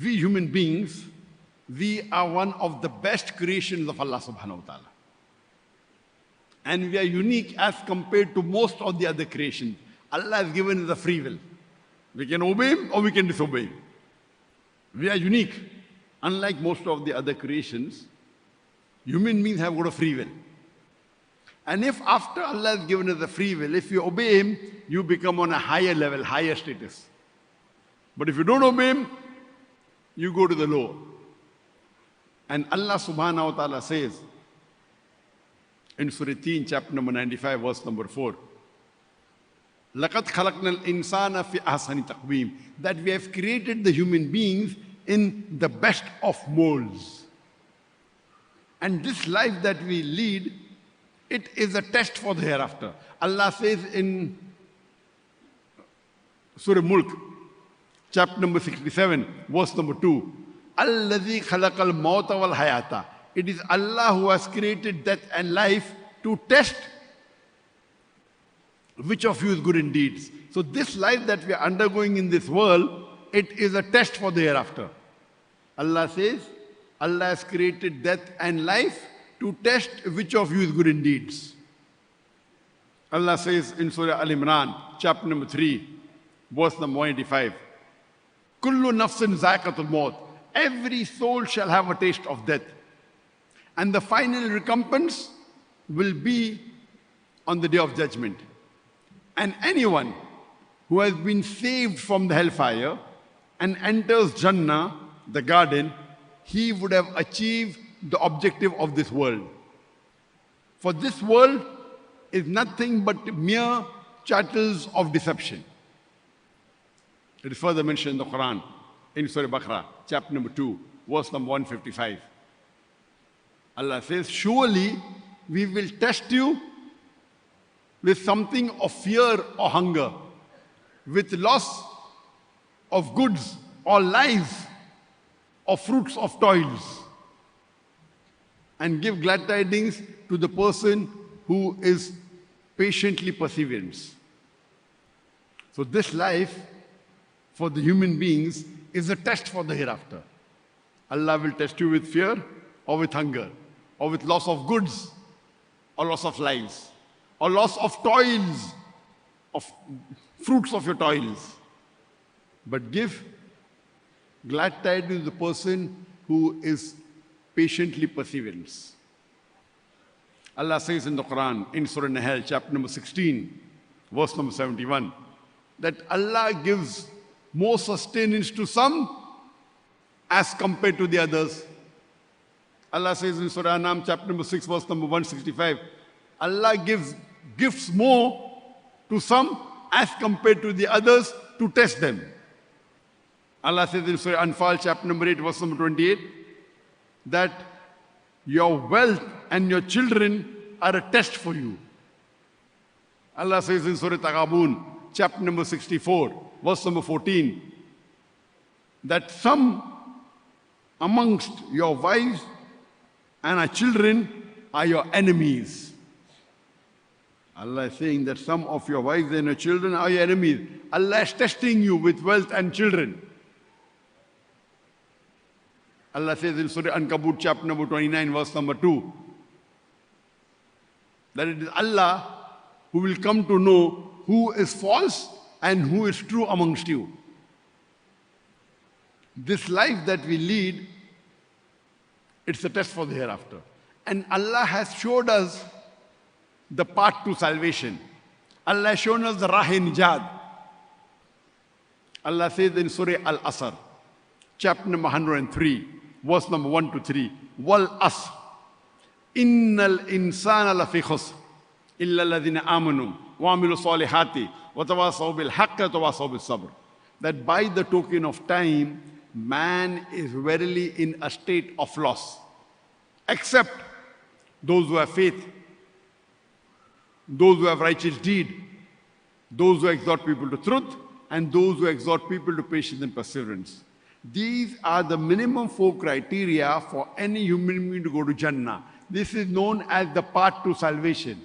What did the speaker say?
we human beings, we are one of the best creations of Allah subhanahu wa ta'ala. And we are unique as compared to most of the other creations. Allah has given us a free will. We can obey Him or we can disobey Him. We are unique. Unlike most of the other creations, human beings have got a free will. And if after Allah has given us a free will, if you obey Him, you become on a higher level, higher status. But if you don't obey Him, you go to the lower. And Allah subhanahu wa ta'ala says in Surah 3, chapter number 95, verse number 4, لَقَدْ خَلَقْنَا الْإِنسَانَ فِي أَحْسَنِ تَقْوِيمٍ, that we have created the human beings in the best of molds. And this life that we lead, it is a test for the hereafter. Allah says in Surah Mulk, chapter number 67, verse number 2, الَّذِي خَلَقَ الْمَوْتَ وَالْحَيَاةَ. It is Allah who has created death and life to test which of you is good in deeds. So this life that we are undergoing in this world, it is a test for the hereafter. Allah says, Allah has created death and life to test which of you is good in deeds. Allah says in Surah Al-Imran, chapter number 3, verse number 185, Kullu nafsin zaiqatul maut. Every soul shall have a taste of death. And the final recompense will be on the day of judgment. And anyone who has been saved from the hellfire and enters Jannah, the garden, he would have achieved the objective of this world. For this world is nothing but mere chattels of deception. It is further mentioned in the Quran, in Surah Baqarah, chapter number 2, verse number 155. Allah says, surely we will test you with something of fear or hunger, with loss of goods or lives or fruits of toils, and give glad tidings to the person who is patiently perseverance. So this life for the human beings is a test for the hereafter. Allah will test you with fear or with hunger, or with loss of goods, or loss of lives, or loss of toils, of fruits of your toils. But give glad tidings to the person who is patiently perseverance. Allah says in the Quran, in Surah Nahl, chapter number 16, verse number 71, that Allah gives more sustenance to some as compared to the others. Allah says in Surah Anam, chapter number 6, verse number 165, Allah gives gifts more to some as compared to the others to test them. Allah says in Surah Anfal, chapter number 8, verse number 28, that your wealth and your children are a test for you. Allah says in Surah Taghabun, chapter number 64, verse number 14, that some amongst your wives and our children are your enemies. Allah is saying that some of your wives and your children are your enemies. Allah is testing you with wealth and children. Allah says in Surah Ankabut, chapter number 29, verse number 2, that it is Allah who will come to know who is false and who is true amongst you. This life that we lead, it's a test for the hereafter. And Allah has showed us the path to salvation. Allah has shown us the Rah-e-Nijat. Allah says in Surah Al-Asr, chapter number 103, verse number 1 to 3, Wal-Asr, Innal insana lafi khusr, illa alladhina amanu, wa amilu salihati, wa tawasaw bil haqqi, wa tawasaw bil sabr. That by the token of time, man is verily in a state of loss, except those who have faith, those who have righteous deed, those who exhort people to truth, and those who exhort people to patience and perseverance. These are the minimum 4 criteria for any human being to go to Jannah. This is known as the path to salvation.